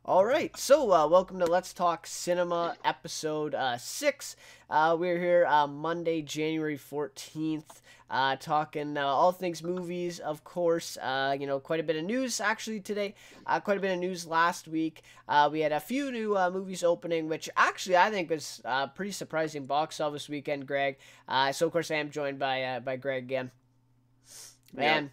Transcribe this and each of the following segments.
All right, so welcome to Let's Talk Cinema, episode 6. We're here Monday, January 14th, talking all things movies, of course. Quite a bit of news actually today, quite a bit of news last week. We had a few new movies opening, which actually I think was pretty surprising box office weekend, Greg. So, of course, I am joined by Greg again. Yeah.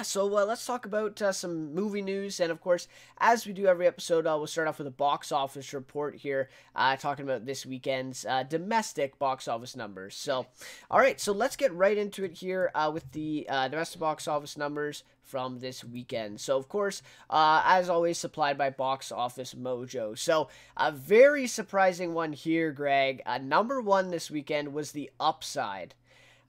So let's talk about some movie news. And of course, as we do every episode, we'll start off with a box office report here, talking about this weekend's domestic box office numbers. So, all right, so let's get right into it here with the domestic box office numbers from this weekend. So, of course, as always, supplied by Box Office Mojo. So, a very surprising one here, Greg. Number one this weekend was The Upside.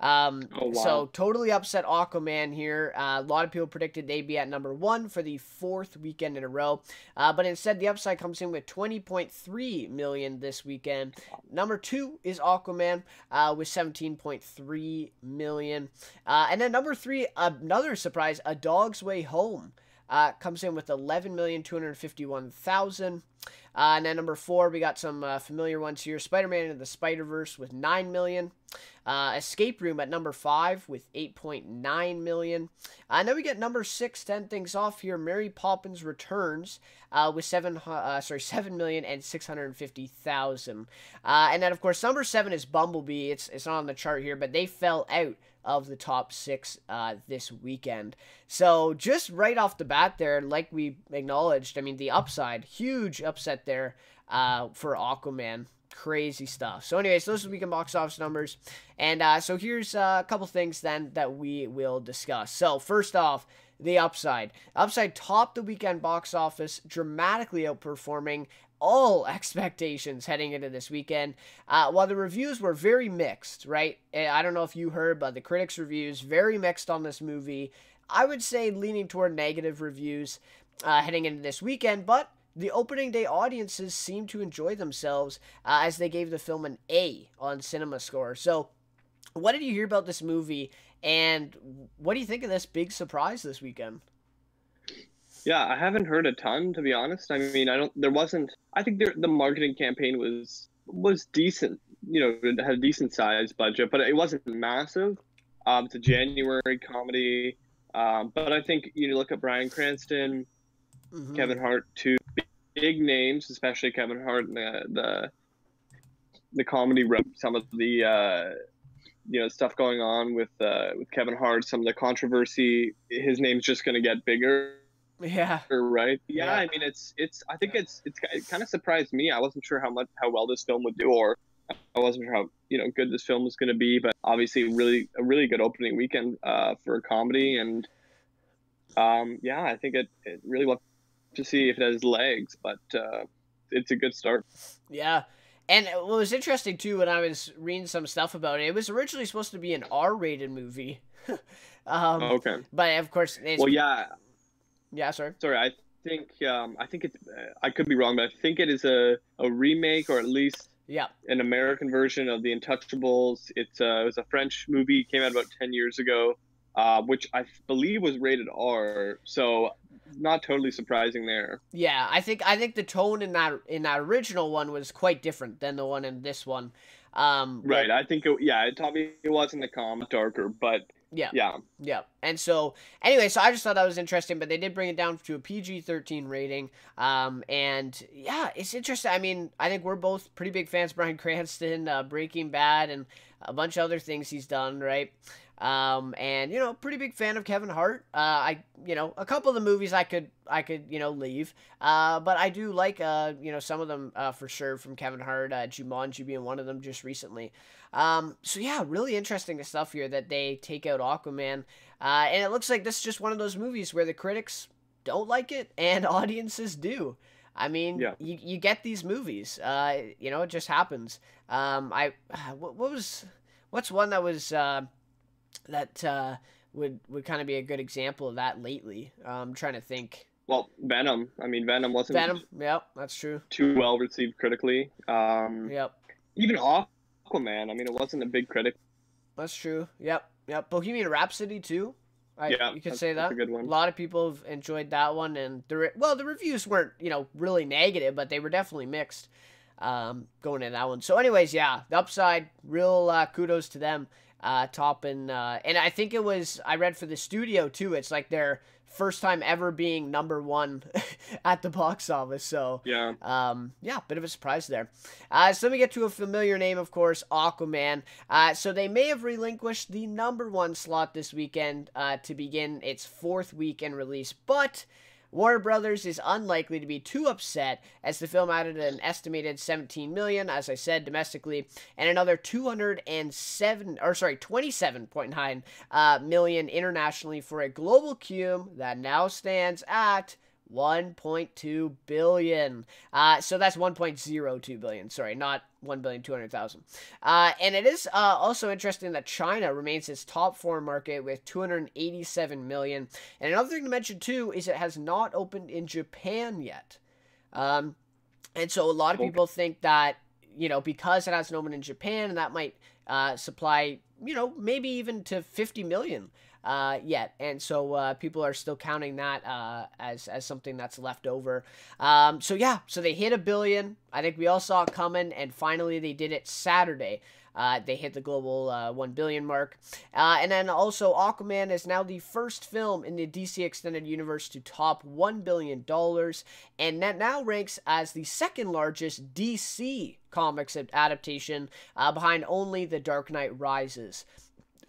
Oh, wow. So totally upset Aquaman here. A lot of people predicted they'd be at number one for the fourth weekend in a row. But instead, The Upside comes in with 20.3 million this weekend. Number two is Aquaman with 17.3 million. And then number three, another surprise, A Dog's Way Home. Comes in with 11,251,000. And then number four, we got some familiar ones here. Spider-Man Into the Spider-Verse with 9 million. Escape Room at number 5 with 8.9 million. And then we get number 6 to end things off here. Mary Poppins Returns with 7,650,000. And then of course number 7 is Bumblebee. It's not on the chart here, but they fell out of the top 6 this weekend. So just right off the bat there, like we acknowledged, I mean, The Upside, huge upset there for Aquaman. Crazy stuff. So anyways, those are the weekend box office numbers. And so here's a couple things then that we will discuss. So first off, The Upside. Upside topped the weekend box office, dramatically outperforming all expectations heading into this weekend. While the reviews were very mixed, right? I don't know if you heard, but the critics' reviews, very mixed on this movie. I would say leaning toward negative reviews heading into this weekend, but the opening day audiences seemed to enjoy themselves as they gave the film an A on CinemaScore. So, what did you hear about this movie, and what do you think of this big surprise this weekend? Yeah, I haven't heard a ton, to be honest. I mean, I think the marketing campaign was decent. It had a decent size budget, but it wasn't massive. It's a January comedy. But I think you look at Bryan Cranston, Kevin Hart, two big names, especially Kevin Hart in the comedy realm. Some of the stuff going on with Kevin Hart, some of the controversy. His name's just going to get bigger. Yeah. Right. Yeah. I mean, I think it kind of surprised me. I wasn't sure how well this film would do, or I wasn't sure how good this film was going to be. But obviously, a really good opening weekend for a comedy, and I think it really left to see if it has legs, but it's a good start. Yeah. And what was interesting, too, when I was reading some stuff about it, it was originally supposed to be an R-rated movie. Okay. But, of course... Well, yeah. Yeah, sorry. Sorry, I think it's... I could be wrong, but I think it is a remake, or at least an American version of The Untouchables. It was a French movie, came out about 10 years ago, which I believe was rated R, so... not totally surprising there. Yeah, I think the tone in that original one was quite different than the one in this one. Right. I think it taught me it wasn't darker, but yeah. And so anyway, so I just thought that was interesting, but they did bring it down to a PG-13 rating. And yeah, it's interesting. I mean, I think we're both pretty big fans of Bryan Cranston, Breaking Bad, and a bunch of other things he's done, right? And pretty big fan of Kevin Hart. A couple of the movies I could leave. But I do like some of them for sure from Kevin Hart, Jumanji being one of them just recently. So yeah, really interesting stuff here that they take out Aquaman. And it looks like this is just one of those movies where the critics don't like it and audiences do. I mean, you get these movies. It just happens. What's one that was that would kind of be a good example of that lately? I'm trying to think. Well, Venom. I mean, Venom wasn't Yep, that's true. Too well received critically. Yep. Even Aquaman. I mean, it wasn't a big critic. That's true. Yep. Bohemian Rhapsody too. Yeah, You could say that's that. a good A one. lot of people have enjoyed that one, and the reviews weren't really negative, but they were definitely mixed going in that one. So, anyways, yeah, the upside, real kudos to them, topping, and I think I read for the studio too. It's like their first time ever being number one at the box office. So, Yeah. yeah, bit of a surprise there. So let me get to a familiar name, of course, Aquaman. So they may have relinquished the number one slot this weekend to begin its fourth week in release, but Warner Brothers is unlikely to be too upset, as the film added an estimated 17 million, as I said, domestically, and another 27.9 million internationally, for a global cum that now stands at 1.2 billion. So that's 1.02 billion. Sorry, not 1,200,000. And it is also interesting that China remains its top foreign market with 287 million. And another thing to mention too is it has not opened in Japan yet. And so a lot of people think that, because it hasn't opened in Japan, and that might supply, maybe even to 50 million. Yet, and so people are still counting that as something that's left over. So they hit 1 billion. I think we all saw it coming, and finally they did it Saturday. They hit the global 1 billion mark. And then also Aquaman is now the first film in the DC Extended Universe to top $1 billion, and that now ranks as the second largest DC Comics adaptation, behind only The Dark Knight Rises,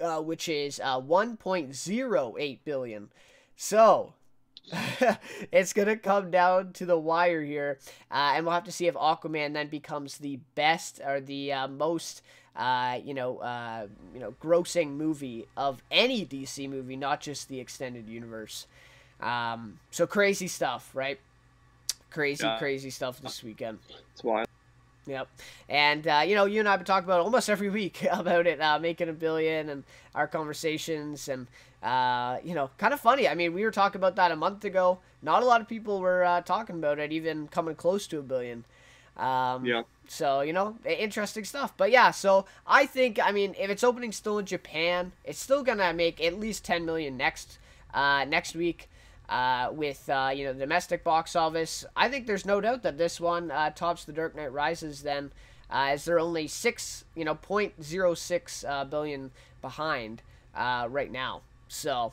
which is 1.08 billion. So it's gonna come down to the wire here, and we'll have to see if Aquaman then becomes the best or the most grossing movie of any DC movie, not just the extended universe. So crazy stuff, right? Crazy stuff this weekend. That's wild. Yep. And, you and I have been talking about it almost every week about it making 1 billion, and our conversations, and, kind of funny. I mean, we were talking about that a month ago. Not a lot of people were talking about it, even coming close to 1 billion. Yeah. So, interesting stuff. But yeah, so I think, if it's opening still in Japan, it's still going to make at least 10 million next week. With the domestic box office, I think there's no doubt that this one tops The Dark Knight Rises then, as they're only 0.06 billion behind right now. So,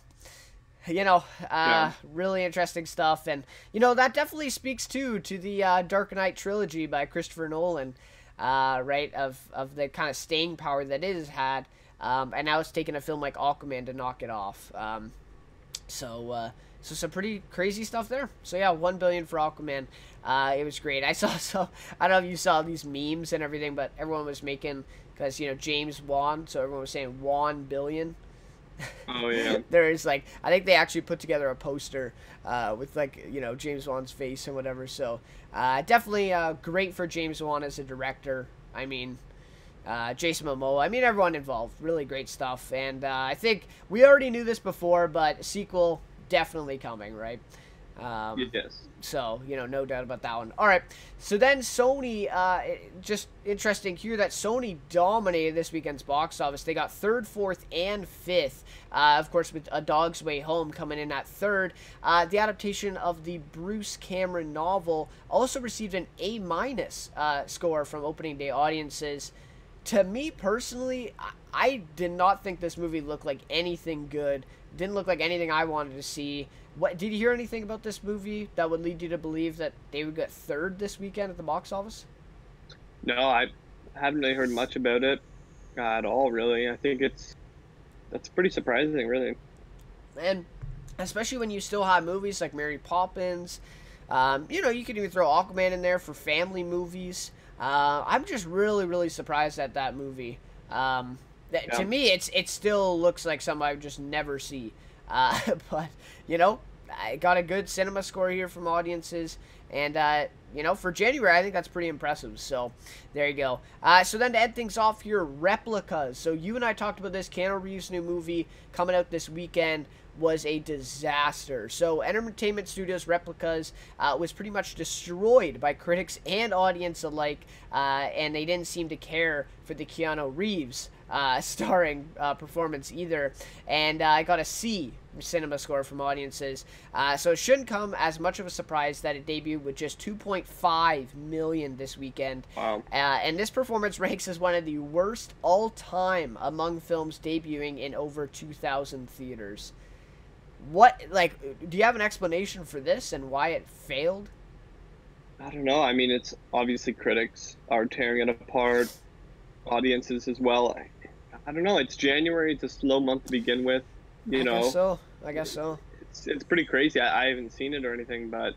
really interesting stuff, and that definitely speaks to the Dark Knight trilogy by Christopher Nolan, right, of the kind of staying power that it has had, and now it's taken a film like Aquaman to knock it off. So some pretty crazy stuff there. So yeah, 1 billion for Aquaman. It was great. I don't know if you saw these memes and everything, but everyone was making, because James Wan, so everyone was saying Wan billion. Oh yeah. There's I think they actually put together a poster with James Wan's face and whatever. So definitely great for James Wan as a director. Jason Momoa, everyone involved, really great stuff. And I think we already knew this before, but sequel definitely coming, right? Yes. So, no doubt about that one. All right. So then Sony, just interesting here that Sony dominated this weekend's box office. They got 3rd, 4th, and 5th. Of course, with A Dog's Way Home coming in at 3rd. The adaptation of the Bruce Cameron novel also received an A- score from opening day audiences. To me personally, I did not think this movie looked like anything good. Didn't look like anything I wanted to see. What did you hear anything about this movie that would lead you to believe that they would get 3rd this weekend at the box office? No, I haven't really heard much about it at all, really. I think that's pretty surprising, really. And especially when you still have movies like Mary Poppins. You could even throw Aquaman in there for family movies. I'm just really, really surprised at that movie. To me, it still looks like something I would just never see. But, I got a good cinema score here from audiences. And, for January, I think that's pretty impressive. So, there you go. So then to end things off here, Replicas. So you and I talked about this, Keanu Reeves' new movie coming out this weekend. was a disaster. So Entertainment Studios' Replicas was pretty much destroyed by critics and audience alike, and they didn't seem to care for the Keanu Reeves starring performance either. And I got a C cinema score from audiences. So it shouldn't come as much of a surprise that it debuted with just 2.5 million this weekend. Wow. And this performance ranks as one of the worst all-time among films debuting in over 2,000 theaters. What, like, do you have an explanation for this and why it failed? I don't know. I mean, it's obviously critics are tearing it apart, audiences as well. I don't know. It's January. It's a slow month to begin with. You know. I guess so. It's pretty crazy. I haven't seen it or anything, but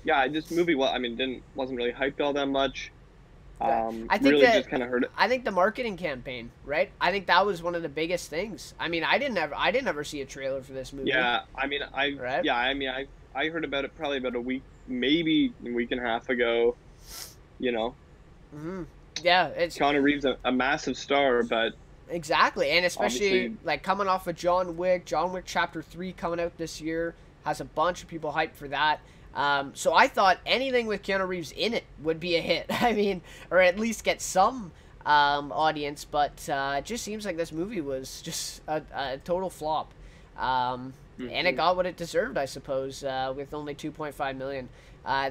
yeah, this movie. Well, I mean, wasn't really hyped all that much. I think really just kind of heard it. I think the marketing campaign, right? I think that was one of the biggest things. I mean, I didn't ever see a trailer for this movie. Yeah, I mean, I heard about it probably about a week, maybe a week and a half ago. You know. Yeah, it's Keanu Reeves, a massive star, but exactly, and especially obviously, like coming off of John Wick Chapter 3 coming out this year, has a bunch of people hyped for that. So I thought anything with Keanu Reeves in it would be a hit. I mean, or at least get some audience, but it just seems like this movie was just a total flop. And it got what it deserved, I suppose, with only 2.5 million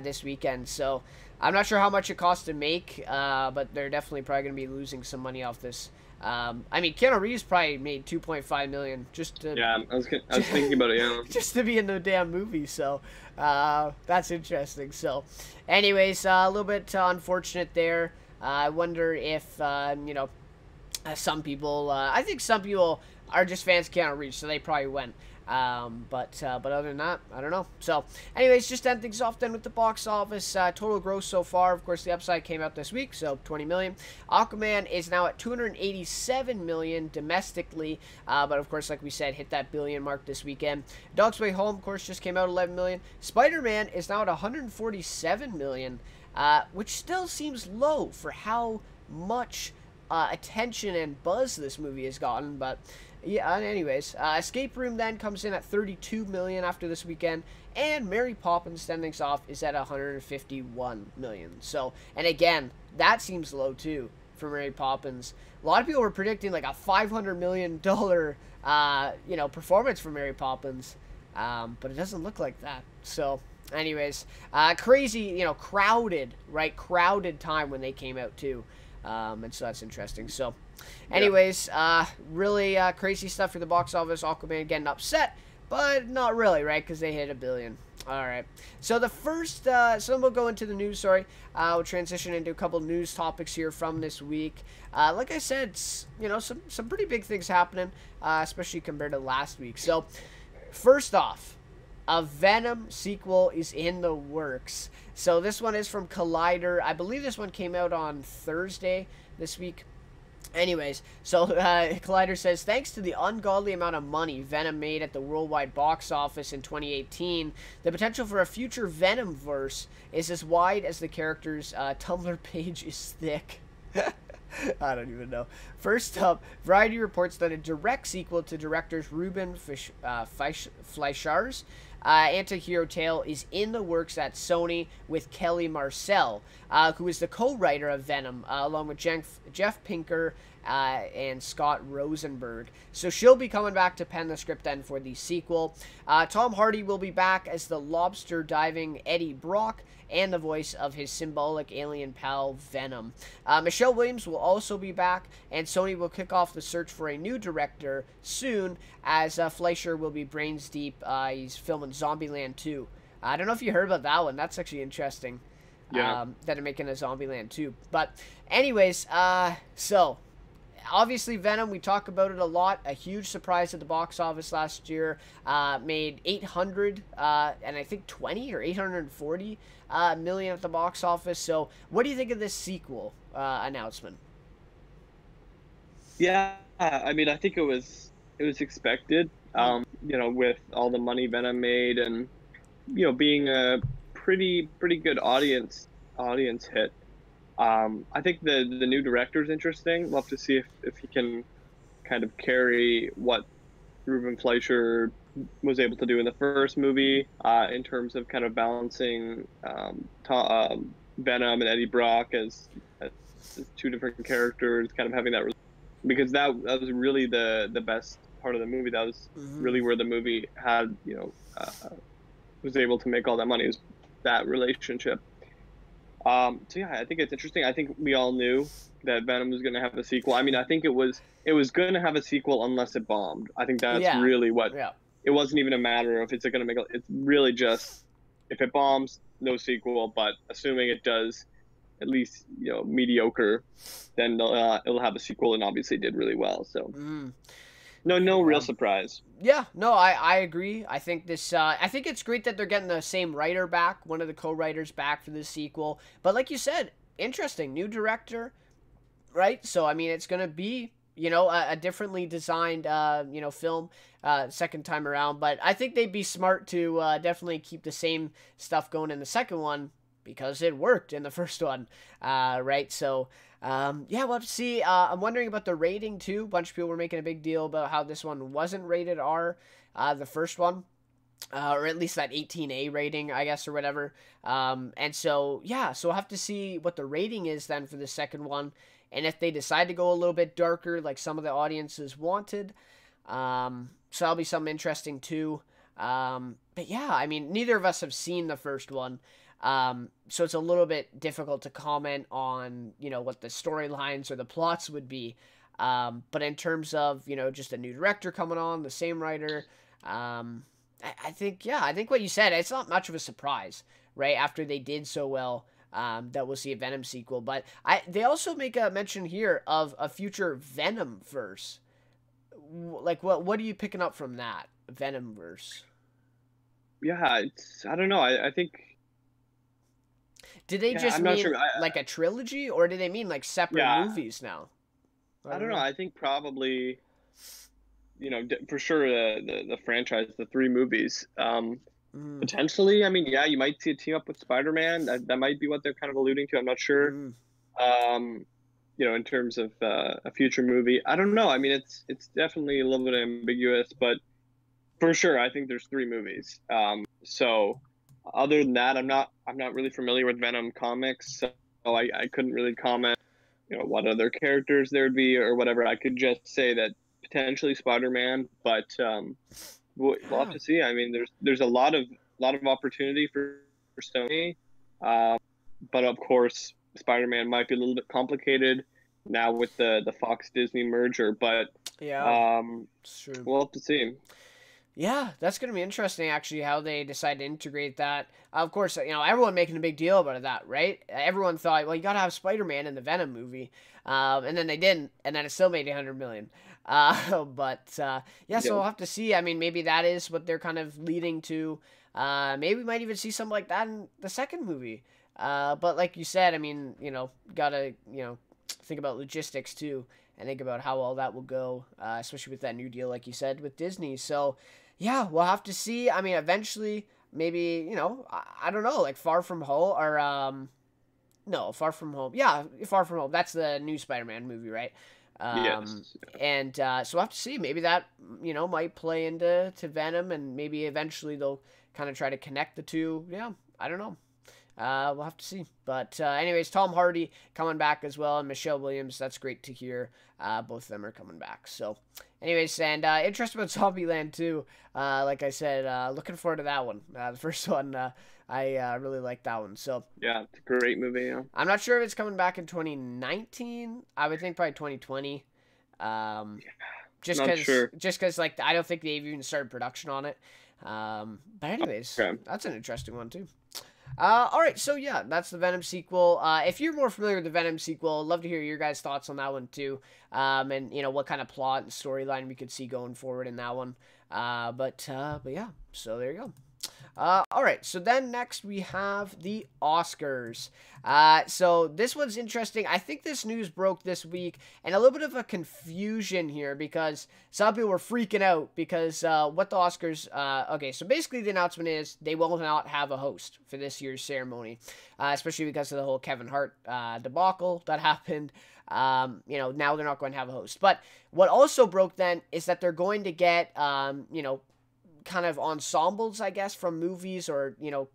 this weekend. So I'm not sure how much it cost to make, but they're definitely probably going to be losing some money off this. I mean, Keanu Reeves probably made 2.5 million just to. Yeah, I was thinking about it. Yeah, just to be in the damn movie. So that's interesting. So, anyways, a little bit unfortunate there. I wonder if some people. I think some people are just fans of Keanu Reeves, so they probably went. But other than that, I don't know. So, anyways, just to end things off then with the box office. Total gross so far. Of course, the upside came out this week, so 20 million. Aquaman is now at 287 million domestically. But of course, like we said, hit that billion mark this weekend. Dog's Way Home, of course, just came out 11 million. Spider-Man is now at 147 million, which still seems low for how much attention and buzz this movie has gotten, but yeah, anyways, Escape Room then comes in at 32 million after this weekend, and Mary Poppins standing off is at 151 million. So, and again, that seems low too for Mary Poppins. A lot of people were predicting like a $500 million performance for Mary Poppins, but it doesn't look like that. So, anyways, crazy, crowded time when they came out too. And so that's interesting. So, anyways, really crazy stuff for the box office. Aquaman getting upset, but not really, right? Because they hit $1 billion. All right. So the first, so then we'll go into the news. Sorry, we'll transition into a couple news topics here from this week. Like I said, some pretty big things happening, especially compared to last week. So, first off, a Venom sequel is in the works. So this one is from Collider. I believe this one came out on Thursday this week. Anyways, so Collider says, thanks to the ungodly amount of money Venom made at the worldwide box office in 2018, the potential for a future Venomverse is as wide as the character's Tumblr page is thick. I don't even know. First up, Variety reports that a direct sequel to directors Ruben Fleischer's anti-hero tale is in the works at Sony with Kelly Marcel, who is the co-writer of Venom, along with Jeff Pinker and Scott Rosenberg. So she'll be coming back to pen the script then for the sequel. Tom Hardy will be back as the lobster diving Eddie Brock and the voice of his symbolic alien pal Venom. Michelle Williams will also be back, and Sony will kick off the search for a new director soon, as Fleischer will be brains deep. He's filming Zombieland 2. I don't know if you heard about that one. That's actually interesting. Yeah. That they're making a Zombieland 2. But anyways, so obviously Venom, we talk about it a lot. A huge surprise at the box office last year. Made 800 and I think 20 or 840 million at the box office. So what do you think of this sequel announcement? Yeah, I mean, I think it was expected. With all the money Venom made, and being a pretty good audience hit. I think the new director is interesting. Love to see if he can kind of carry what Ruben Fleischer was able to do in the first movie, in terms of kind of balancing Venom and Eddie Brock as two different characters, kind of having that, because that was really the best part of the movie. That was really where the movie had, was able to make all that money, is that relationship. So yeah, I think it's interesting. I think we all knew that Venom was going to have a sequel. I mean, I think it was going to have a sequel unless it bombed. I think that's really what. Yeah. It wasn't even a matter of it's going to make. It's really just if it bombs, no sequel. But assuming it does, at least mediocre, then it'll have a sequel, and obviously did really well. So no real surprise. Yeah, no, I agree. I think I think it's great that they're getting the same writer back, one of the co-writers back for this sequel. But like you said, interesting, new director, right? So I mean, it's gonna be a differently designed film second time around. But I think they'd be smart to definitely keep the same stuff going in the second one, because it worked in the first one, right? So, yeah, we'll have to see. I'm wondering about the rating, too. A bunch of people were making a big deal about how this one wasn't rated R, the first one, or at least that 18A rating, I guess, or whatever. And so, yeah, so we'll have to see what the rating is then for the second one, and if they decide to go a little bit darker, like some of the audiences wanted. So that'll be something interesting, too. But yeah, I mean, neither of us have seen the first one. So it's a little bit difficult to comment on, what the storylines or the plots would be. But in terms of, just a new director coming on, the same writer, I think what you said, it's not much of a surprise, right? After they did so well, that we'll see a Venom sequel. But they also make a mention here of a future Venom verse. Like, what are you picking up from that Venom verse? Yeah, I don't know. I think. Did they just mean sure. Like a trilogy, or do they mean like separate movies now? I don't know. I think probably, for sure the franchise, the 3 movies. Potentially, I mean, yeah, you might see a team up with Spider-Man. That might be what they're kind of alluding to. I'm not sure. In terms of a future movie, I don't know. I mean, it's definitely a little bit ambiguous, but for sure, I think there's 3 movies. So. Other than that, I'm not really familiar with Venom comics, so I couldn't really comment, what other characters there'd be or whatever. I could just say that potentially Spider-Man, but we'll have to see. I mean, there's a lot of opportunity for Sony, but of course, Spider-Man might be a little bit complicated now with the Fox Disney merger. But it's true. We'll have to see. Yeah, that's going to be interesting, actually, how they decide to integrate that. Of course, everyone making a big deal about that, right? Everyone thought, well, you got to have Spider-Man in the Venom movie. And then they didn't, and then it still made $100 million. So we'll have to see. I mean, maybe that is what they're kind of leading to. Maybe we might even see something like that in the second movie. But like you said, I mean, got to, think about logistics, too, and think about how all that will go, especially with that new deal, like you said, with Disney. So, yeah, we'll have to see. I mean, eventually, maybe, I don't know, like Far From Home, or, no, Far From Home. Yeah, Far From Home. That's the new Spider-Man movie, right? Yes. And so we'll have to see. Maybe that, might play into Venom, and maybe eventually they'll kind of try to connect the two. Yeah, I don't know. We'll have to see. But anyways, Tom Hardy coming back as well, and Michelle Williams. That's great to hear. Both of them are coming back. So anyways, and interested about Zombieland too. Like I said, looking forward to that one. The first one, I really like that one. So yeah, it's a great movie. Yeah. I'm not sure if it's coming back in 2019. I would think probably 2020. Just because like I don't think they've even started production on it. But anyways, that's an interesting one too. All right, so yeah, that's the Venom sequel. If you're more familiar with the Venom sequel, I'd love to hear your guys' thoughts on that one too. And what kind of plot and storyline we could see going forward in that one. But yeah, so there you go. All right, so then next we have the Oscars. So this one's interesting. I think this news broke this week, and a little bit of a confusion here because some people were freaking out because what the Oscars. Okay, so basically the announcement is they will not have a host for this year's ceremony, especially because of the whole Kevin Hart debacle that happened. Now they're not going to have a host. But what also broke then is that they're going to get, kind of ensembles, I guess, from movies or,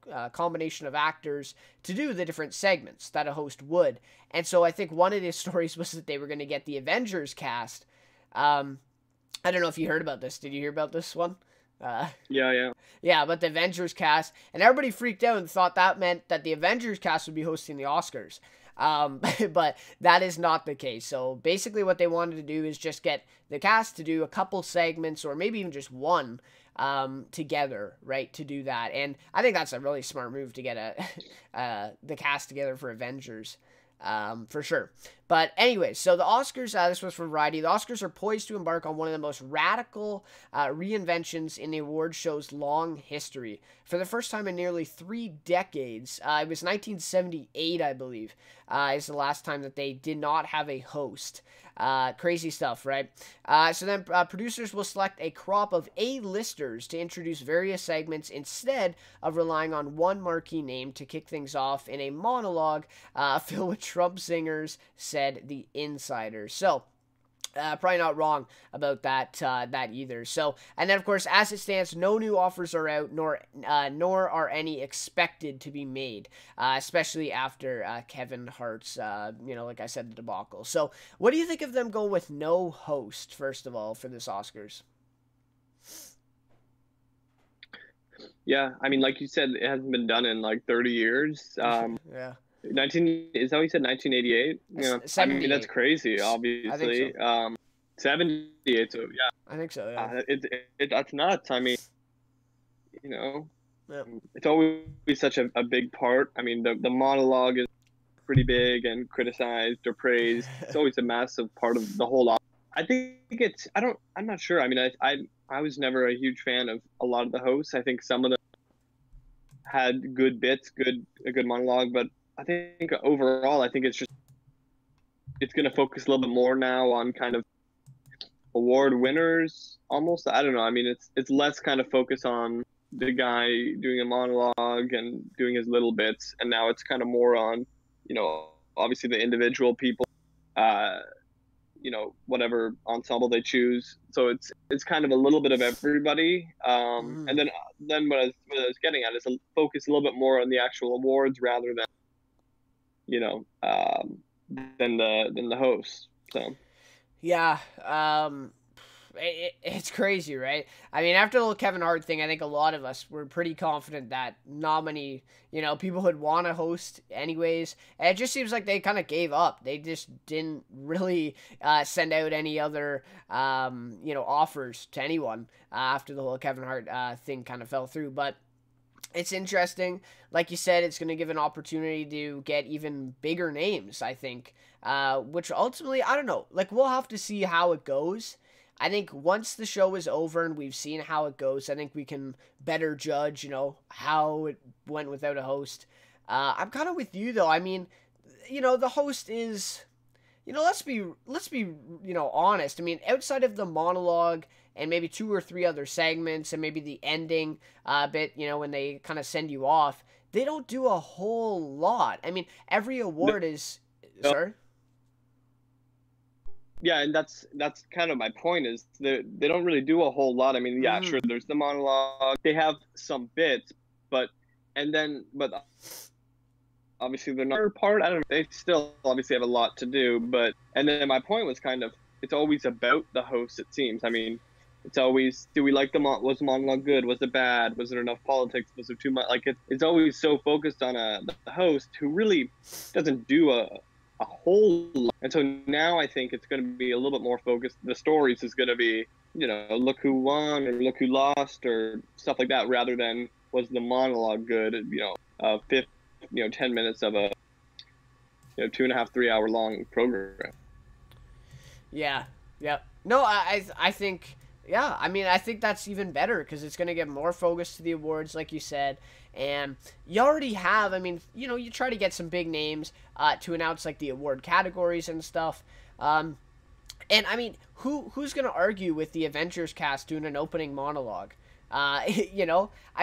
a combination of actors to do the different segments that a host would. And so I think one of the stories was that they were going to get the Avengers cast. I don't know if you heard about this. Did you hear about this one? Yeah. Yeah, but the Avengers cast, and everybody freaked out and thought that meant that the Avengers cast would be hosting the Oscars. But that is not the case. So basically what they wanted to do is just get the cast to do a couple segments or maybe even just one together, right, to do that. And I think that's a really smart move to get the cast together for Avengers. For sure. But anyway, so the Oscars, this was for Variety. The Oscars are poised to embark on one of the most radical reinventions in the award show's long history. For the first time in nearly 3 decades, it was 1978, I believe, is the last time that they did not have a host. Crazy stuff, right? So then producers will select a crop of A-listers to introduce various segments instead of relying on one marquee name to kick things off in a monologue filled with Trump singers, said the Insider. So, probably not wrong about that either. So, and then of course, as it stands, no new offers are out, nor are any expected to be made, especially after Kevin Hart's, like I said, the debacle. So, what do you think of them going with no host, first of all, for this Oscars? Yeah, I mean, like you said, it hasn't been done in like 30 years. Yeah. 19 is that what you said? 1988. Yeah, I mean that's crazy. Obviously, I think so. 78. So yeah, I think so. Yeah. That's nuts. I mean, Yeah. it's always such a big part. I mean, the monologue is pretty big and criticized or praised. It's always a massive part of the whole. I think it's. I'm not sure. I mean, I was never a huge fan of a lot of the hosts. I think some of them had good bits, a good monologue, but I think overall, I think it's going to focus a little bit more now on kind of award winners almost. I don't know. I mean, it's less kind of focus on the guy doing a monologue and doing his little bits. And now it's kind of more on, obviously the individual people, whatever ensemble they choose. So it's kind of a little bit of everybody. And then what I was getting at is focus a little bit more on the actual awards rather than, than the host. So yeah, it's crazy, right? I mean, after the whole Kevin Hart thing, I think a lot of us were pretty confident that not many, people would want to host anyways. And it just seems like they kind of gave up. They just didn't really send out any other, offers to anyone after the whole Kevin Hart thing kind of fell through. But it's interesting. Like you said, it's going to give an opportunity to get even bigger names, I think, which ultimately, I don't know. Like, we'll have to see how it goes. I think once the show is over and we've seen how it goes, I think we can better judge, how it went without a host. I'm kind of with you, though. I mean, the host is, let's be honest. I mean, outside of the monologue and maybe 2 or 3 other segments and maybe the ending bit, when they kind of send you off, they don't do a whole lot. I mean, every award is... Sorry? Yeah, and that's kind of my point is they don't really do a whole lot. I mean, yeah, sure, there's the monologue. They have some bits, but obviously the other part, I don't know, they still obviously have a lot to do, but and then my point was kind of it's always about the host, it seems. I mean, it's always, do we like was the monologue good? Was it bad? Was there enough politics? Was there too much? Like it's always so focused on the host who really doesn't do a whole lot. And so now I think it's going to be a little bit more focused. The stories is going to be, look who won or look who lost or stuff like that, rather than was the monologue good, 10 minutes of a 2.5, 3 hour long program. Yeah. No, I think Yeah, I mean, I think that's even better because it's going to give more focus to the awards, like you said. And you already have, I mean, you try to get some big names to announce like the award categories and stuff. And I mean, who's going to argue with the Avengers cast doing an opening monologue? I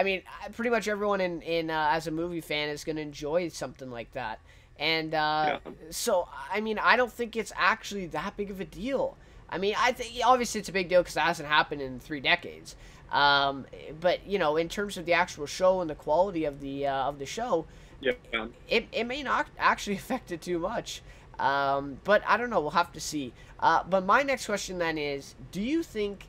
mean, pretty much everyone in as a movie fan is going to enjoy something like that. And Yeah. so, I mean, I don't think it's actually that big of a deal. I mean, I think obviously it's a big deal because it hasn't happened in 3 decades. But in terms of the actual show and the quality of the show, Yeah. it may not actually affect it too much. But I don't know. We'll have to see. But my next question then is, do you think?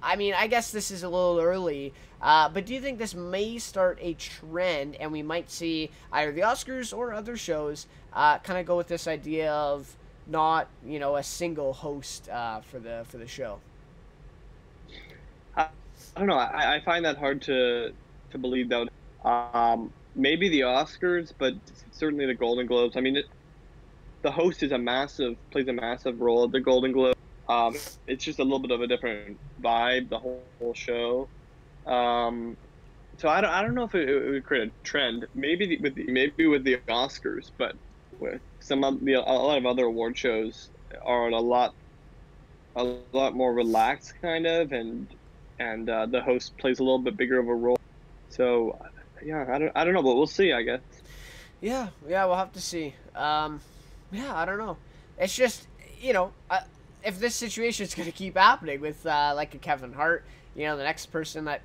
I mean, I guess this is a little early, but do you think this may start a trend, and we might see either the Oscars or other shows kind of go with this idea of not, a single host for the show? I don't know. I find that hard to believe though. Maybe the Oscars, but certainly the Golden Globes. I mean, the host plays a massive role at the Golden Globes. It's just a little bit of a different vibe, the whole show. So I don't know if it would create a trend. Maybe with the Oscars, but with a lot of other award shows are a lot more relaxed kind of, and the host plays a little bit bigger of a role. So yeah, I don't know, but we'll see, I guess. Yeah, we'll have to see. Yeah, I don't know. It's just, if this situation is going to keep happening with like a Kevin Hart, the next person that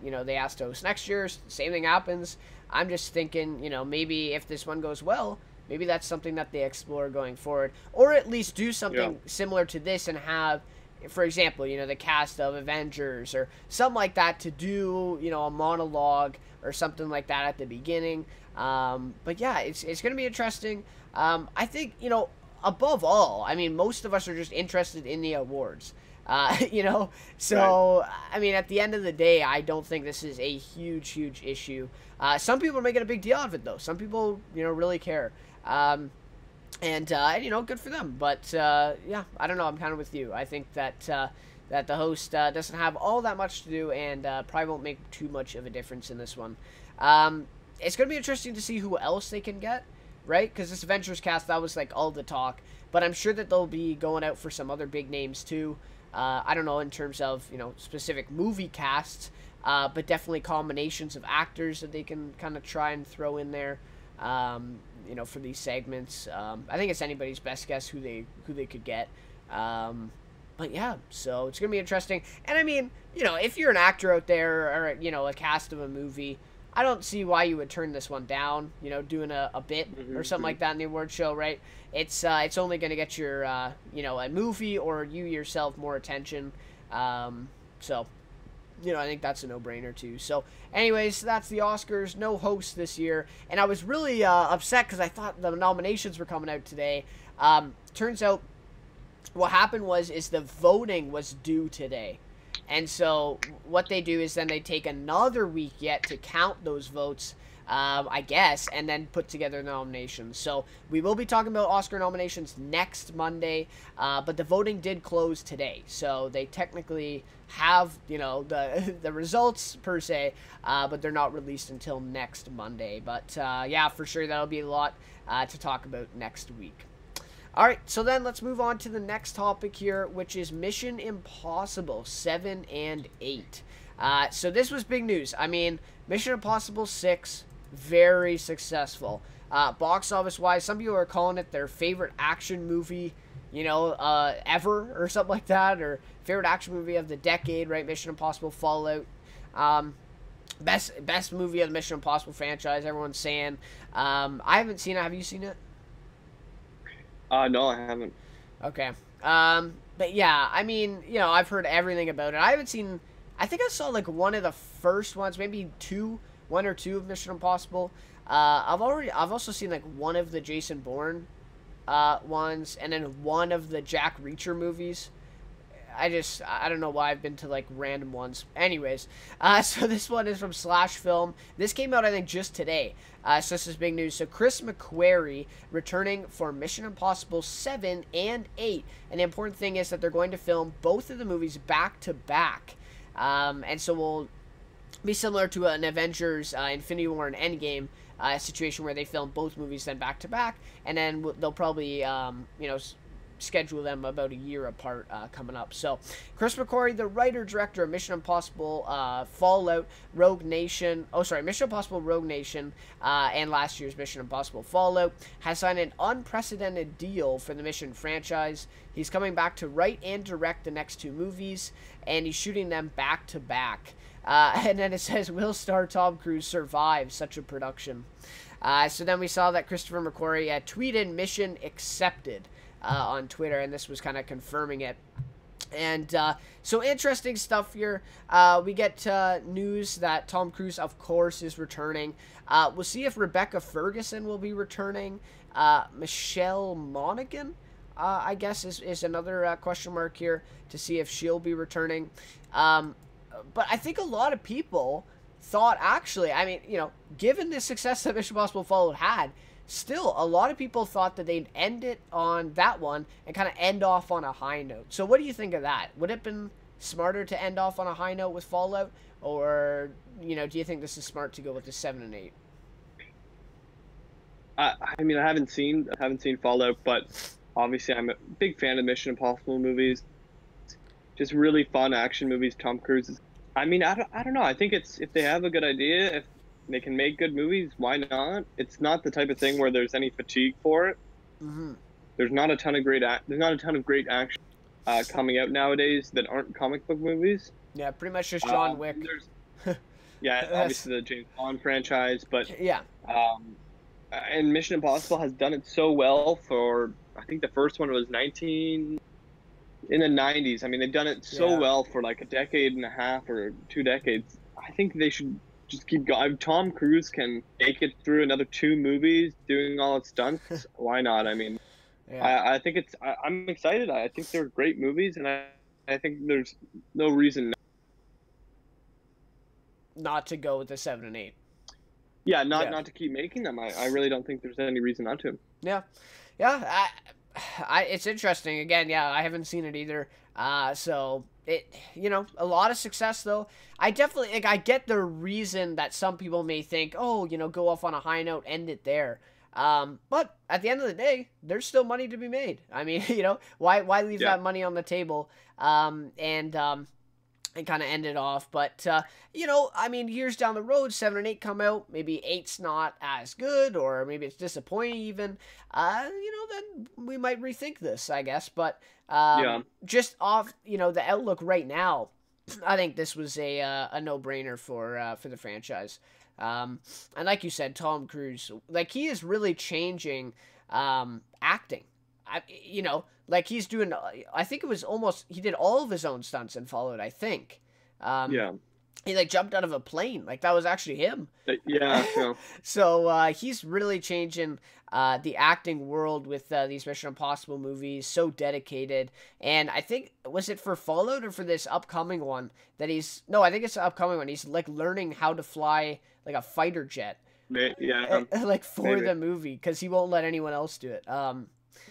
they asked to host next year, same thing happens. I'm just thinking, maybe if this one goes well, maybe that's something that they explore going forward, or at least do something similar to this and have, for example, the cast of Avengers or something like that to do, a monologue or something like that at the beginning. But yeah, it's going to be interesting. I think, above all, I mean, most of us are just interested in the awards. So, right. I mean, at the end of the day, I don't think this is a huge issue. Some people are making a big deal out of it, though. Some people, really care. And good for them. But, yeah, I don't know. I'm kind of with you. I think that the host doesn't have all that much to do and probably won't make too much of a difference in this one. It's going to be interesting to see who else they can get, right? Because this Avengers cast, that was, like, all the talk. But I'm sure that they'll be going out for some other big names, too. I don't know in terms of, specific movie casts, but definitely combinations of actors that they can kind of try and throw in there, for these segments. I think it's anybody's best guess who they could get. But yeah, so it's going to be interesting. And I mean, if you're an actor out there or, a cast of a movie, I don't see why you would turn this one down, doing a bit or something like that in the award show, right? It's only going to get your, a movie or you yourself more attention. So, I think that's a no-brainer too. So, anyways, that's the Oscars. No host this year. And I was really upset because I thought the nominations were coming out today. Turns out what happened is the voting was due today. And so what they do is then they take another week yet to count those votes, I guess, and then put together nominations. So we will be talking about Oscar nominations next Monday, but the voting did close today. So they technically have, the results per se, but they're not released until next Monday. But yeah, for sure that'll be a lot to talk about next week. All right, so then let's move on to the next topic here, which is Mission Impossible 7 and 8. So this was big news. I mean, Mission Impossible 6, very successful. Box office-wise, some people are calling it their favorite action movie, ever or something like that, or favorite action movie of the decade, right? Mission Impossible Fallout. Best movie of the Mission Impossible franchise, everyone's saying. I haven't seen it. Have you seen it? No, I haven't. Okay. But yeah, I mean, I've heard everything about it. I haven't seen, I think I saw like one of the first ones, maybe one or two of Mission Impossible. I've also seen like one of the Jason Bourne ones, and then one of the Jack Reacher movies. I don't know why I've been to like random ones. Anyways, so this one is from Slash Film. This came out I think just today. So this is big news. So Chris McQuarrie returning for Mission Impossible 7 and 8. And the important thing is that they're going to film both of the movies back to back. And so we'll be similar to an Avengers Infinity War and Endgame situation where they film both movies then back to back, and then they'll probably you know, schedule them about a year apart coming up. So Chris McQuarrie, the writer director of Mission Impossible Fallout, Rogue Nation, Mission Impossible Rogue Nation, and last year's Mission Impossible Fallout, has signed an unprecedented deal for the Mission franchise. He's coming back to write and direct the next two movies, and he's shooting them back to back. And then it says, will star Tom Cruise survive such a production? So then we saw that Christopher McQuarrie tweeted mission accepted on Twitter, and this was kind of confirming it. And so interesting stuff here. We get news that Tom Cruise, of course, is returning. We'll see if Rebecca Ferguson will be returning. Michelle Monaghan, I guess, is another question mark here to see if she'll be returning. But I think a lot of people thought, actually, I mean, you know, given the success that Mission Impossible Fallout had, still, a lot of people thought that they'd end it on that one and kind of end off on a high note. So what do you think of that? Would it have been smarter to end off on a high note with Fallout? Or, you know, do you think this is smart to go with the 7 and 8? I mean, I haven't seen Fallout, but obviously I'm a big fan of Mission Impossible movies. Just really fun action movies. Tom Cruise is, I mean, I don't know. I think it's, if they have a good idea, if they can make good movies, why not? It's not the type of thing where there's any fatigue for it. Mm-hmm. There's not a ton of great action coming out nowadays that aren't comic book movies. Yeah, pretty much just John Wick. Yeah, obviously the James Bond franchise, but yeah. And Mission Impossible has done it so well for, I think the first one was in the 90s. I mean, they've done it so well for like a decade and a half or 2 decades. I think they should just keep going. Tom Cruise can make it through another 2 movies doing all its stunts. Why not? I mean, I think it's, I'm excited. I think they're great movies, and I think there's no reason not to go with the 7 and 8. Yeah, not to keep making them. I really don't think there's any reason not to. Yeah. It's interesting. Again, I haven't seen it either. So it, you know, a lot of success though. I definitely, like, I get the reason that some people may think, oh, you know, go off on a high note, end it there. But at the end of the day, there's still money to be made. I mean, you know, why leave that money on the table? And kind of end it off. But, you know, I mean, years down the road, 7 and 8 come out. Maybe 8's not as good, or maybe it's disappointing even. You know, then we might rethink this, I guess. But just off, you know, the outlook right now, I think this was a no-brainer for the franchise. And like you said, Tom Cruise, like, he is really changing acting. You know, like, he's doing, I think it was almost, he did all of his own stunts in Fallout, I think. He, like, jumped out of a plane. Like, that was actually him. Yeah. So, he's really changing the acting world with these Mission Impossible movies. So dedicated. And I think, was it for Fallout or for this upcoming one that he's, no, I think it's the upcoming one. He's, like, learning how to fly, like, a fighter jet. Yeah. Like, for the movie, because he won't let anyone else do it.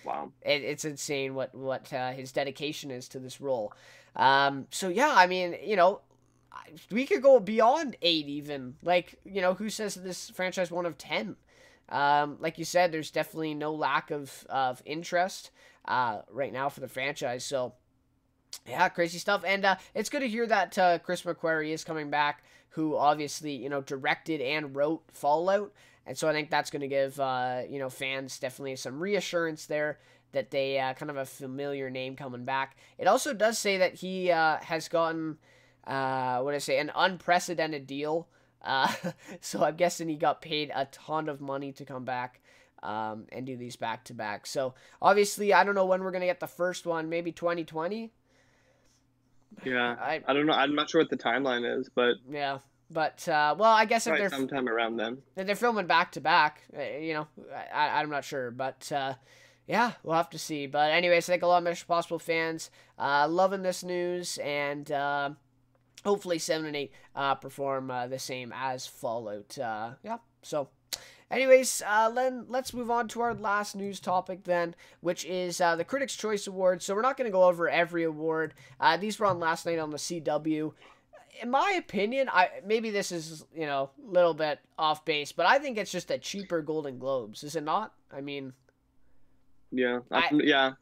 Wow. It's insane what his dedication is to this role. So yeah, I mean, you know, we could go beyond 8 even. Like, you know, who says that this franchise won't have 10? Like you said, there's definitely no lack of interest right now for the franchise. So yeah, crazy stuff. And it's good to hear that Chris McQuarrie is coming back, who obviously, you know, directed and wrote Fallout. And so I think that's going to give, you know, fans definitely some reassurance there that they kind of a familiar name coming back. It also does say that he has gotten, an unprecedented deal. So I'm guessing he got paid a ton of money to come back and do these back-to-back. So obviously, I don't know when we're going to get the first one, maybe 2020? Yeah, I don't know. I'm not sure what the timeline is, but... Yeah. But, well, I guess if they're sometime around then. If they're filming back to back, you know, I'm not sure. But, Yeah, we'll have to see. But anyways, I think a lot of Mission Impossible fans loving this news, and hopefully 7 and 8 perform the same as Fallout. Yeah, so anyways, then let's move on to our last news topic then, which is the Critics' Choice Awards. So we're not going to go over every award. These were on last night on the CW. In my opinion, maybe this is, a little bit off base, but I think it's just a cheaper Golden Globes. Is it not? I mean... Yeah, yeah.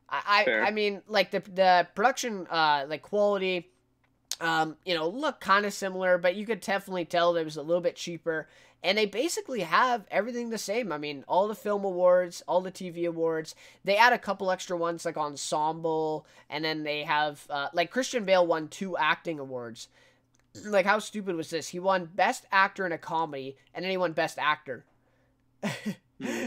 I mean, like the production, like quality, look kind of similar, but you could definitely tell that it was a little bit cheaper. And they basically have everything the same. I mean, all the film awards, all the TV awards. They add a couple extra ones like ensemble, and then they have like Christian Bale won 2 acting awards. Like, how stupid was this? He won Best Actor in a Comedy, and then he won Best Actor.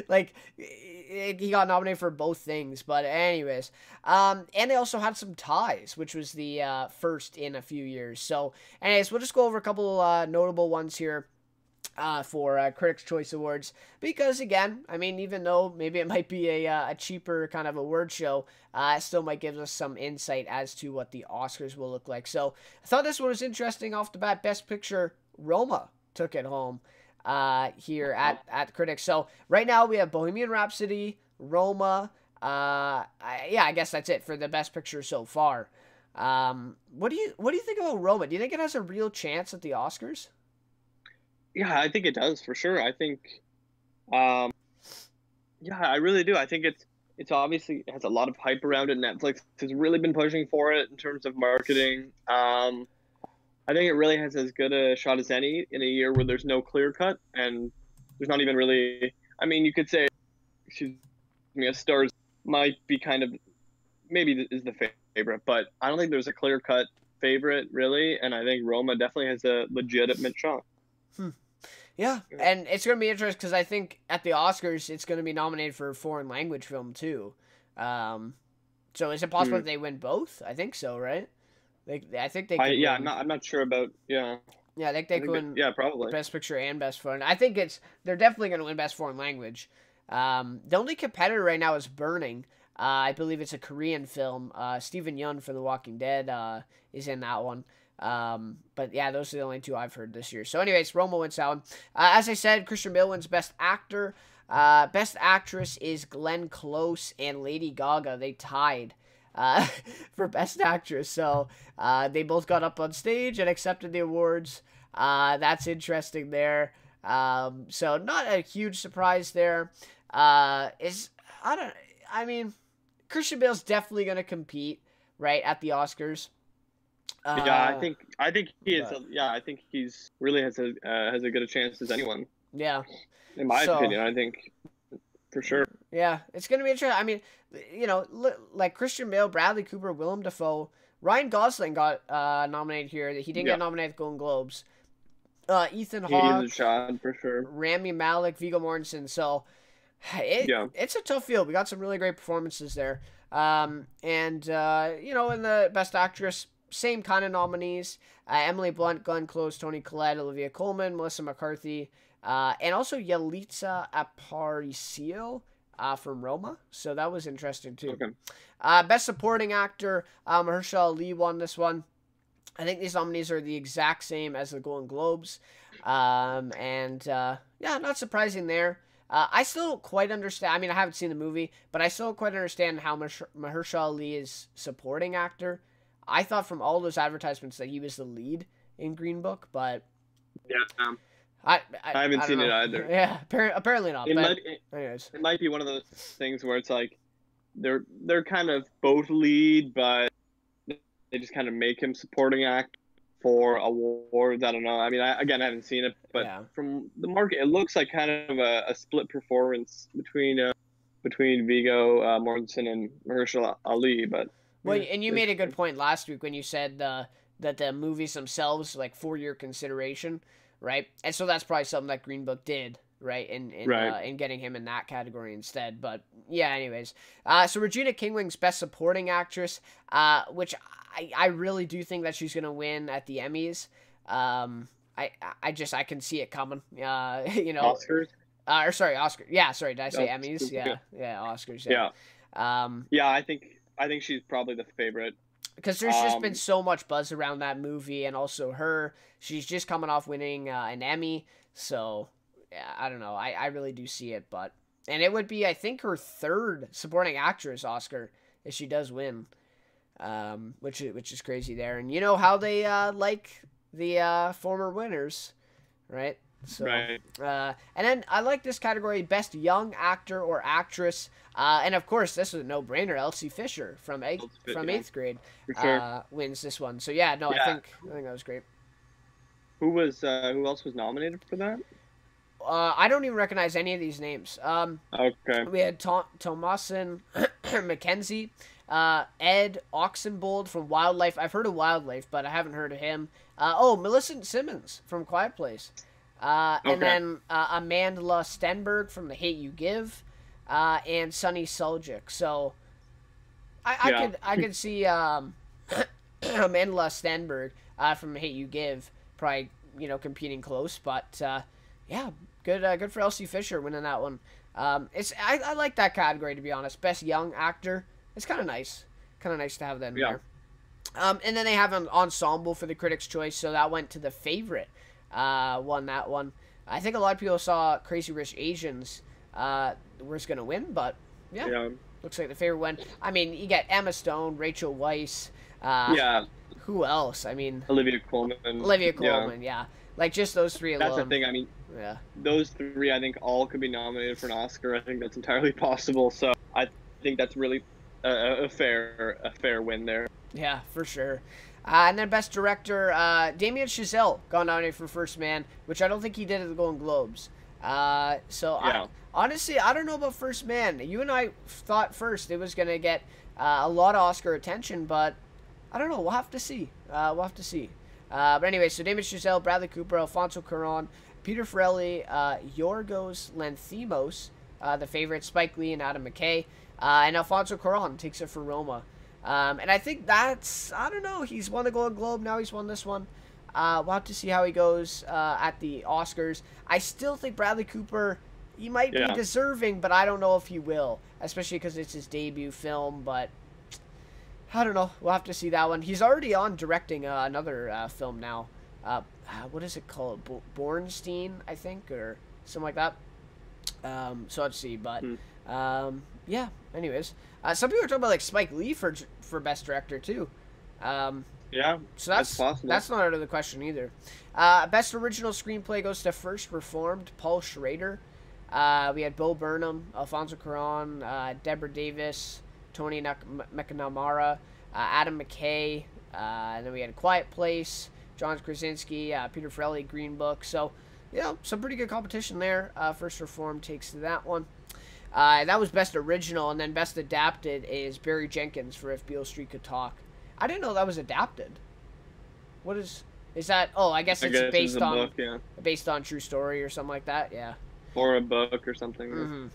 Like, he got nominated for both things, but anyways. And they also had some ties, which was the first in a few years. So, anyways, we'll just go over a couple notable ones here for Critics' Choice Awards. Because, again, I mean, even though maybe it might be a cheaper kind of award show, it still might give us some insight as to what the Oscars will look like. So, I thought this one was interesting off the bat. Best Picture, Roma took it home. Here at Critics. So right now we have Bohemian Rhapsody, Roma. I guess that's it for the Best Picture so far. What do you think about Roma? Do you think it has a real chance at the Oscars? Yeah, I think it does for sure. I think, yeah, I really do. I think it's obviously it has a lot of hype around it. Netflix has really been pushing for it in terms of marketing. I think it really has as good a shot as any in a year where there's no clear cut and there's not even really. I mean, you could say, excuse me, A Stars might be kind of maybe is the favorite, but I don't think there's a clear cut favorite really, and I think Roma definitely has a legitimate shot. Yeah, and it's going to be interesting because I think at the Oscars it's going to be nominated for foreign language film too. So is it possible that they win both? I think so, right? I think they could win. I'm not sure about, yeah. Yeah, I think they could win probably. Best Picture and Best Foreign. I think they're definitely going to win Best Foreign Language. The only competitor right now is Burning. I believe it's a Korean film. Stephen Yeun from The Walking Dead is in that one. But yeah, those are the only 2 I've heard this year. So anyways, Roma wins that one. As I said, Christian Bale wins Best Actor. Best Actress is Glenn Close and Lady Gaga. They tied for Best Actress. So they both got up on stage and accepted the awards. That's interesting there. So not a huge surprise there. I mean, Christian Bale's definitely going to compete, right, at the Oscars. I think he is. I think he's really has as good a chance as anyone. Yeah. In my opinion, I think for sure. Yeah, it's going to be interesting. I mean, like Christian Bale, Bradley Cooper, Willem Dafoe, Ryan Gosling got nominated here. He didn't get nominated at Golden Globes. Ethan Hawke, he's a shot for sure. Rami Malek, Viggo Mortensen. So it's a tough field. We got some really great performances there. And in the Best Actress, same kind of nominees. Emily Blunt, Glenn Close, Toni Collette, Olivia Colman, Melissa McCarthy, and also Yalitza Aparicio from Roma. So that was interesting too. Okay. Best Supporting Actor, Mahershala Ali won this one. I think these nominees are the exact same as the Golden Globes. Not surprising there. I still don't quite understand. I mean, I haven't seen the movie, but I still don't quite understand how Mahershala Ali is supporting actor. I thought from all those advertisements that he was the lead in Green Book, but yeah, I haven't seen it either. Yeah, apparently not. It might be one of those things where it's like they're kind of both lead, but they just kind of make him supporting act for awards. I don't know. I mean, I haven't seen it, but from the market, it looks like kind of a split performance between Viggo Mortensen and Mahershala Ali, but. Well, and you made a good point last week when you said that the movies themselves like for your consideration, right? And so that's probably something that Green Book did, right? In getting him in that category instead. But yeah, anyways. So Regina King wins Best Supporting Actress, which I really do think that she's gonna win at the Emmys. I can see it coming. Oscars. Or sorry, Oscar. Yeah, sorry, did I say Oh, Emmys? yeah. Yeah, Oscars. Yeah. Yeah. Yeah, I think she's probably the favorite. Because there's just been so much buzz around that movie, and also her. She's just coming off winning an Emmy, so yeah, I don't know. I really do see it, and it would be, I think, her third supporting actress Oscar if she does win, which is crazy there. And you know how they like the former winners, right? So, Right. and then I like this category, Best Young Actor or Actress. And of course, this was a no-brainer. Elsie Fisher from eighth grade For sure. wins this one. So yeah, no, Yeah. I think that was great. Who else was nominated for that? I don't even recognize any of these names. Okay. We had Thomasin McKenzie, Ed Oxenbould from Wildlife. I've heard of Wildlife, but I haven't heard of him. Millicent Simmons from Quiet Place. And then Amanda Stenberg from The Hate You Give, and Sunny Suljic. So I could see Amanda Stenberg from The Hate You Give probably competing close, but yeah, good for Elsie Fisher winning that one. I like that category, to be honest. Best Young Actor. It's kind of nice to have that in there. And then they have an ensemble for the Critics' Choice, so that went to The Favorite. Won that one. I think a lot of people saw Crazy Rich Asians was going to win, but yeah, looks like The Favorite won. I mean, you get Emma Stone, Rachel Weisz. Who else? I mean, Olivia Colman. Yeah. Like just those three alone. That's the thing. I mean, those three, I think, all could be nominated for an Oscar. I think that's entirely possible. So I think that's really a fair win there. Yeah, for sure. And then Best Director, Damien Chazelle got nominated for First Man, which I don't think he did at the Golden Globes. Honestly, I don't know about First Man. You and I thought first it was going to get a lot of Oscar attention, but I don't know. We'll have to see. But anyway, so Damien Chazelle, Bradley Cooper, Alfonso Cuarón, Peter Farrelly, Yorgos Lanthimos, The Favorite, Spike Lee, and Adam McKay. And Alfonso Cuarón takes it for Roma. And I think that's, I don't know, he's won the Golden Globe, now he's won this one. We'll have to see how he goes at the Oscars. I still think Bradley Cooper, he might be deserving, but I don't know if he will, especially because it's his debut film, but I don't know. We'll have to see that one. He's already on directing another film now. What is it called? Bornstein, I think, or something like that. So let's see, but yeah. Anyways, some people are talking about like Spike Lee for Best Director too. Yeah. So that's possible. That's not out of the question either. Best Original Screenplay goes to First Reformed, Paul Schrader. We had Bo Burnham, Alfonso Cuarón, Deborah Davis, Tony McNamara, Adam McKay, and then we had Quiet Place, John Krasinski, Peter Farrelly, Green Book. So, some pretty good competition there. First Reformed takes that one. That was Best Original, and then Best Adapted is Barry Jenkins for If Beale Street Could Talk. I didn't know that was adapted. What is that? Oh, I guess it's based on book, based on true story or something like that. Yeah. Or a book or something. Mm-hmm.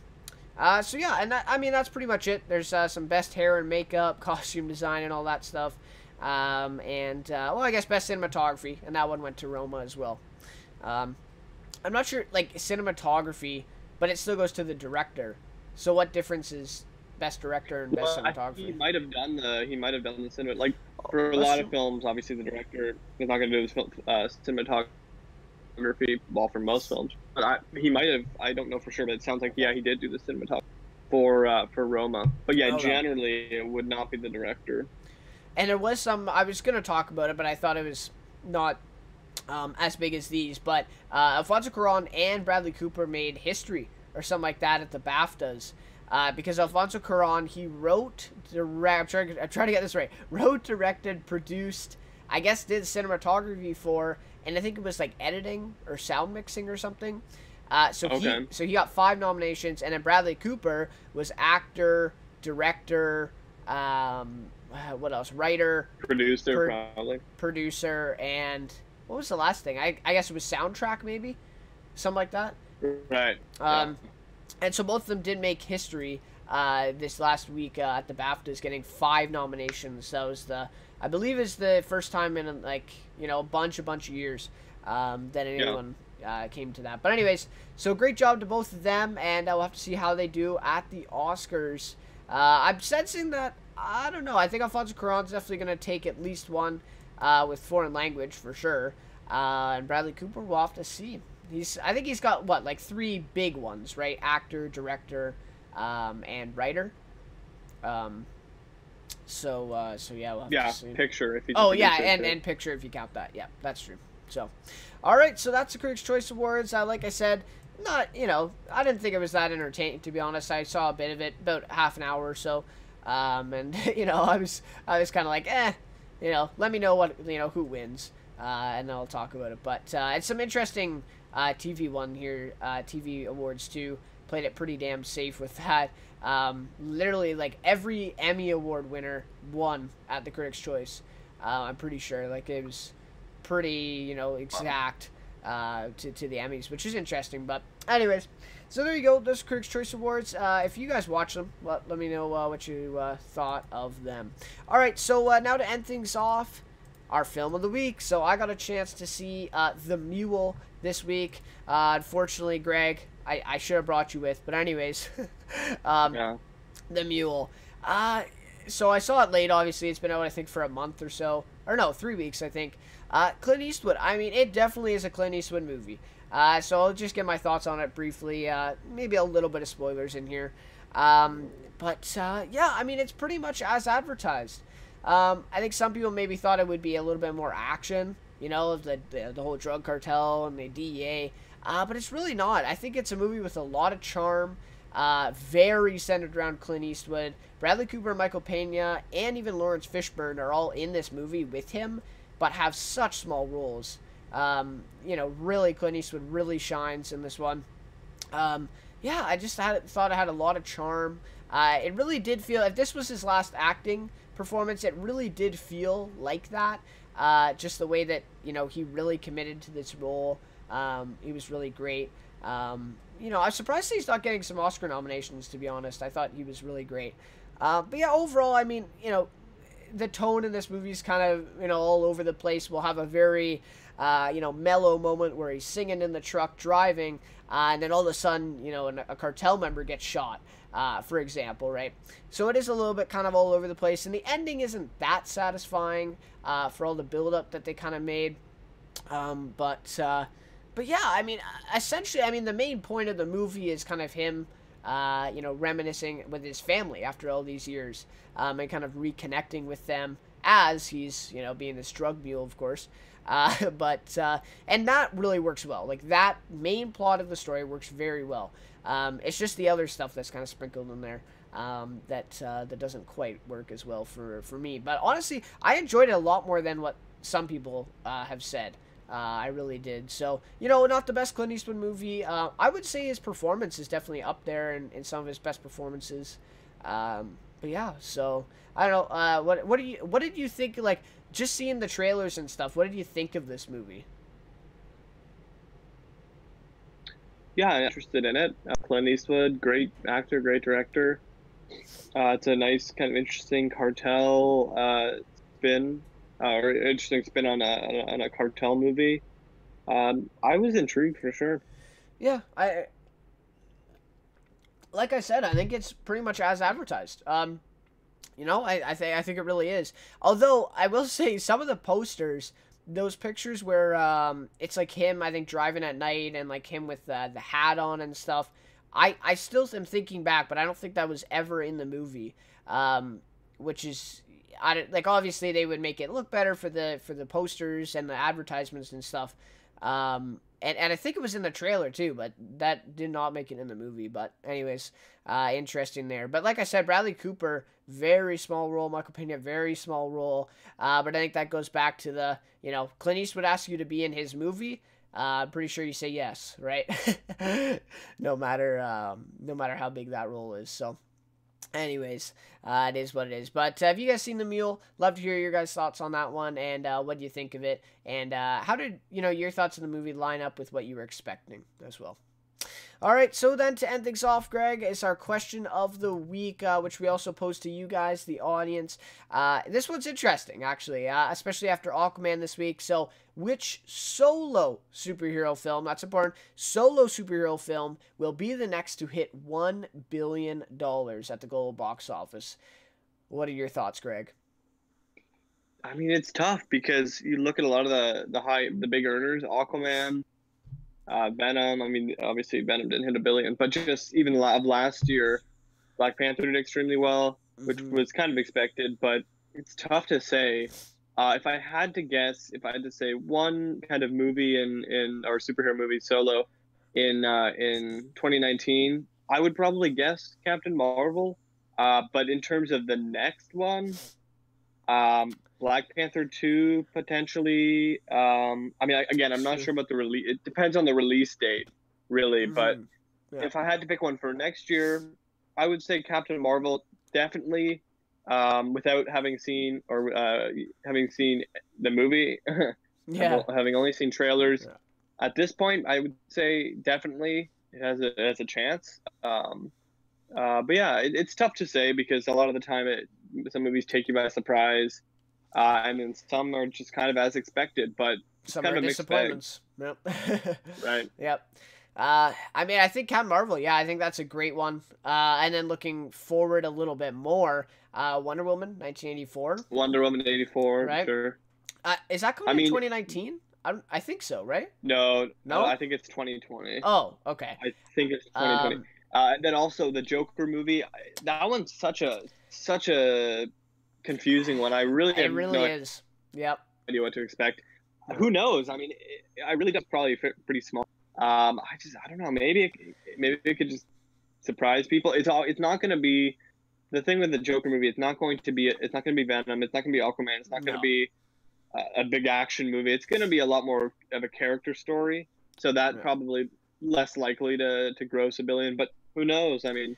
So yeah, and that's pretty much it. There's some Best Hair and Makeup, Costume Design, and all that stuff. I guess Best Cinematography, and that one went to Roma as well. I'm not sure, like, cinematography, but it still goes to the director. So what difference is Best Director and Best Cinematography? He might have done the cinema. Like, for a lot of films, obviously the director is not going to do his cinematography. Well, for most films, but he might have. I don't know for sure, but it sounds like he did do the cinematography for Roma. But generally it would not be the director. And there was some. I was going to talk about it, but I thought it was not as big as these. But Alfonso Cuarón and Bradley Cooper made history or something like that at the BAFTAs. Because Alfonso Cuarón, he wrote, I'm trying to get this right. Wrote, directed, produced, I guess did cinematography for, and I think it was like editing or sound mixing or something. So he got 5 nominations, and then Bradley Cooper was actor, director, what else? Writer, producer, and what was the last thing? I guess it was soundtrack, maybe, something like that. Right. And so both of them did make history this last week at the BAFTAs, getting 5 nominations. That was is the first time in a bunch of years that came to that. But anyways, so great job to both of them, and we'll have to see how they do at the Oscars. I'm sensing that, I don't know, I think Alfonso Cuarón's definitely going to take at least one with foreign language for sure. And Bradley Cooper, we'll have to see. I think he's got, what, like 3 big ones, right? Actor, director, and writer. So yeah, we'll have to see. Picture if you. Oh yeah, and picture if you count that. Yeah, that's true. So, all right, so that's the Critics' Choice Awards. Like I said, not, I didn't think it was that entertaining, to be honest. I saw a bit of it, about half an hour or so, and I was kind of like, let me know what who wins, and then I'll talk about it. But it's some interesting TV one here, TV awards too. Played it pretty damn safe with that. Literally, like, every Emmy Award winner won at the Critics' Choice. I'm pretty sure. Like, it was pretty, exact to the Emmys, which is interesting. But anyways, so there you go. Those Critics' Choice Awards. If you guys watch them, let me know what you thought of them. All right, so now to end things off, our film of the week. So I got a chance to see The Mule this week. Unfortunately, Greg, I should have brought you with, but anyways, The Mule. So I saw it late, obviously. It's been out, I think, for a month or so. Or no, 3 weeks, I think. Clint Eastwood. I mean, it definitely is a Clint Eastwood movie. So I'll just get my thoughts on it briefly. Maybe a little bit of spoilers in here. But yeah, I mean, it's pretty much as advertised. I think some people maybe thought it would be a little bit more action, the whole drug cartel and the DEA. But it's really not. I think it's a movie with a lot of charm, very centered around Clint Eastwood. Bradley Cooper, Michael Pena, and even Lawrence Fishburne are all in this movie with him, but have such small roles. Really, Clint Eastwood really shines in this one. Yeah, I just thought it had a lot of charm. It really did feel, if this was his last acting performance, it really did feel like that. Just the way that, he really committed to this role. He was really great. I'm surprised he's not getting some Oscar nominations, to be honest. I thought he was really great. But yeah, overall, I mean, the tone in this movie is kind of, all over the place. We'll have a very, mellow moment where he's singing in the truck, driving, and then all of a sudden, a cartel member gets shot, for example, right? So it is a little bit kind of all over the place, and the ending isn't that satisfying for all the build-up that they kind of made. But yeah, I mean, essentially, the main point of the movie is kind of him, reminiscing with his family after all these years, and kind of reconnecting with them as he's, being this drug mule, of course. And that really works well. Like, that main plot of the story works very well. It's just the other stuff that's kind of sprinkled in there that doesn't quite work as well for me. But honestly, I enjoyed it a lot more than what some people have said. I really did. So, not the best Clint Eastwood movie. I would say his performance is definitely up there in some of his best performances. But yeah, so I don't know. What did you think? Like, just seeing the trailers and stuff, what did you think of this movie? Yeah, I'm interested in it. Clint Eastwood, great actor, great director. It's a nice kind of interesting cartel spin. Or interesting spin on a cartel movie. I was intrigued for sure. Yeah, like I said, I think it's pretty much as advertised. I think it really is. Although I will say some of the posters, those pictures where it's like him, I think, driving at night and like him with the hat on and stuff. I still am thinking back, but I don't think that was ever in the movie. Which is. Obviously they would make it look better for the posters and the advertisements and stuff, and I think it was in the trailer too, but that did not make it in the movie. But anyways, interesting there. But like I said, Bradley Cooper, very small role. Michael Pena, very small role. But I think that goes back to the Clint Eastwood asks you to be in his movie. I'm pretty sure you say yes, right? no matter how big that role is. So. Anyways, it is what it is. But have you guys seen The Mule? Love to hear your guys' thoughts on that one, and what do you think of it? And how did your thoughts on the movie line up with what you were expecting as well? All right, so then to end things off, Greg, is our question of the week, which we also pose to you guys, the audience. This one's interesting, actually, especially after Aquaman this week. So, which solo superhero film, that's important, solo superhero film will be the next to hit $1 billion at the global box office? What are your thoughts, Greg? I mean, it's tough because you look at a lot of the big earners, Aquaman, Venom. I mean, obviously Venom didn't hit $1 billion, but just even of last year, Black Panther did extremely well, which was kind of expected. But it's tough to say. If I had to guess, if I had to say one kind of movie in or superhero movie solo in 2019, I would probably guess Captain Marvel. But in terms of the next one, Black Panther 2 potentially. I mean, again, I'm not sure about the release. It depends on the release date, really. But if I had to pick one for next year, I would say Captain Marvel definitely. Without having seen the movie, having only seen trailers, at this point, I would say definitely it has a chance. But yeah, it's tough to say because a lot of the time some movies take you by surprise. And then some are just kind of as expected, but some kind are of a mixed disappointments. Yep. Right. Yep. I mean, I think Captain Marvel, yeah, I think that's a great one. And then looking forward a little bit more, Wonder Woman, 1984. Wonder Woman 84, right? Sure. Is that coming in 2019? I think so, right? No, I think it's 2020. Oh, okay. I think it's 2020. And then also the Joker movie, that one's such a confusing one. I really it really is. Yep. Idea what to expect. Who knows? I mean, I really does probably fit pretty small. I don't know. Maybe it could just surprise people. It's not going to be the thing with the Joker movie. It's not going to be Venom. It's not going to be Aquaman. It's not going to be a big action movie. It's going to be a lot more of a character story. So that probably less likely to gross $1 billion. But who knows? I mean,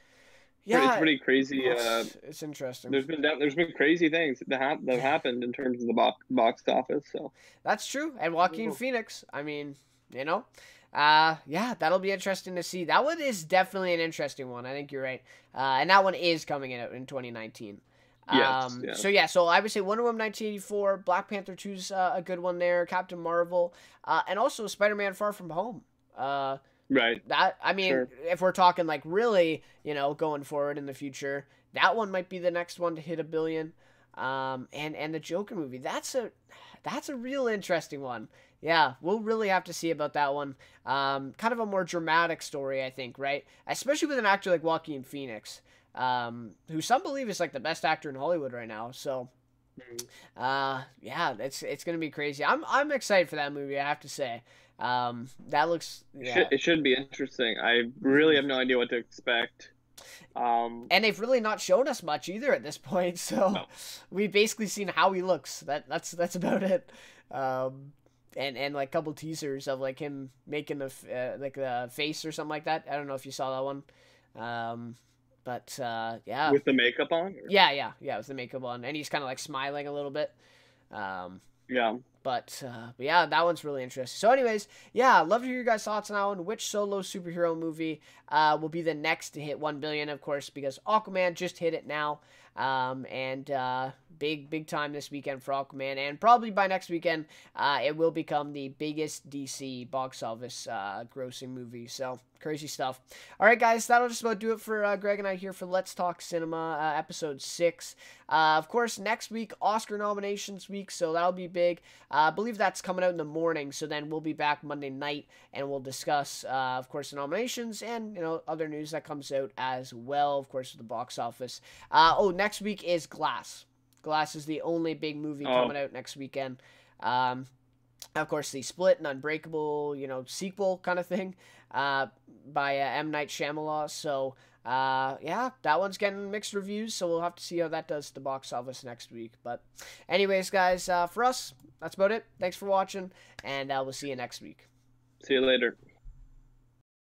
it's pretty crazy. It's interesting. There's been crazy things that have happened in terms of the box office. So that's true. And Joaquin Phoenix. I mean, you know. Yeah, that'll be interesting to see. That one is definitely an interesting one. I think you're right. And that one is coming out in 2019. Yes, So I would say Wonder Woman 1984, Black Panther 2's a good one there, Captain Marvel, and also Spider-Man Far From Home. Right. That, I mean, if we're talking like really, going forward in the future, that one might be the next one to hit $1 billion. And the Joker movie, that's a real interesting one. Yeah, we'll really have to see about that one. Kind of a more dramatic story, I think, right? Especially with an actor like Joaquin Phoenix, who some believe is like the best actor in Hollywood right now. So, yeah, it's gonna be crazy. I'm excited for that movie, I have to say. That looks. Yeah. It should be interesting. I really have no idea what to expect. And they've really not shown us much either at this point. So we've basically seen how he looks. That's about it. And like a couple teasers of like him making a face or something like that. I don't know if you saw that one. But yeah. With the makeup on? Or? Yeah, with the makeup on, and he's kind of like smiling a little bit. Yeah. But yeah, that one's really interesting. So anyways, yeah, I'd love to hear your guys' thoughts on that one. Which solo superhero movie will be the next to hit $1 billion, of course, because Aquaman just hit it now. And big time this weekend for Aquaman, and probably by next weekend it will become the biggest DC box office grossing movie. So crazy stuff. All right, guys, that'll just about do it for Greg and I here for Let's Talk Cinema episode 6. Of course, next week Oscar nominations week, so that'll be big. I believe that's coming out in the morning, so then we'll be back Monday night and we'll discuss of course the nominations and other news that comes out as well, of course, with the box office. Next week is Glass. Glass is the only big movie coming out next weekend. Of course, the Split and Unbreakable, sequel kind of thing by M. Night Shyamalan. So, yeah, that one's getting mixed reviews, so we'll have to see how that does to the box office next week. But anyways, guys, for us, that's about it. Thanks for watching, and we'll see you next week. See you later.